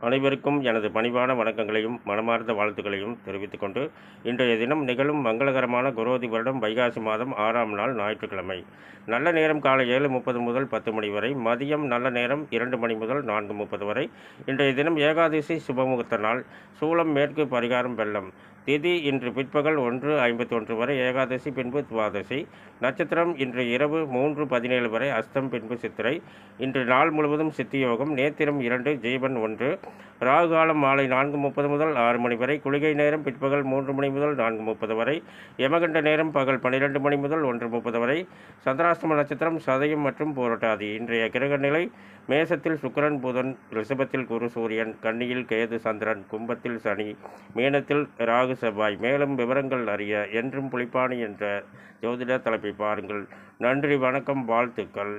அனைவருக்கும் எனது பணிவான வணக்கங்களையும் மனமார்ந்த வாழ்த்துக்களையும் தெரிவித்துக் கொண்டு இன்றைய தினம் நிகழும் மங்களகரமான குரோதி வருடம் வைகாசி மாதம் 6ஆம் நாள் ஞாயிற்றுக்கிழமை. நல்ல நேரம் காலை 7:30 முதல் 10 மணி வரை, மதியம் நல்ல நேரம் 2 மணி முதல் 4:30 வரை. இன்றைய தினம் ஏகாதசி சுபமுகூர்த்த நாள். சூலம் மேற்கு, பரிகாரம் வெள்ளம். திதி இன்று பிற்பகல் 1:51 வரை ஏகாதசி, பின்பு துவாதசி. நட்சத்திரம் இன்று இரவு 3:17 வரை அஸ்தம், பின்பு சித்திரை. இன்று நாள் முழுவதும் சித்தியோகம். நேத்திரம் 2, ஜீவன் 1. ராகு காலம் மாலை 4:30 முதல் 6 மணி வரை. குளிகை நேரம் பிற்பகல் 3 மணி முதல் 4:30 வரை. யமகண்ட நேரம் பகல் 12 மணி முதல் 1:30 வரை. சந்திராஷ்டம நட்சத்திரம் சதயம் மற்றும் பூரட்டாதி. இன்றைய கிரக நிலை: மேசத்தில் சுக்கிரன் புதன், ரிஷபத்தில் குரு சூரியன், கன்னியில் கேது சந்திரன், கும்பத்தில் சனி, மீனத்தில் ராகு செவ்வாய். மேலும் விவரங்கள் அறிய என்றும் புலிப்பாணி என்ற ஜோதிட தலைப்பை பாருங்கள். நன்றி, வணக்கம், வாழ்த்துக்கள்.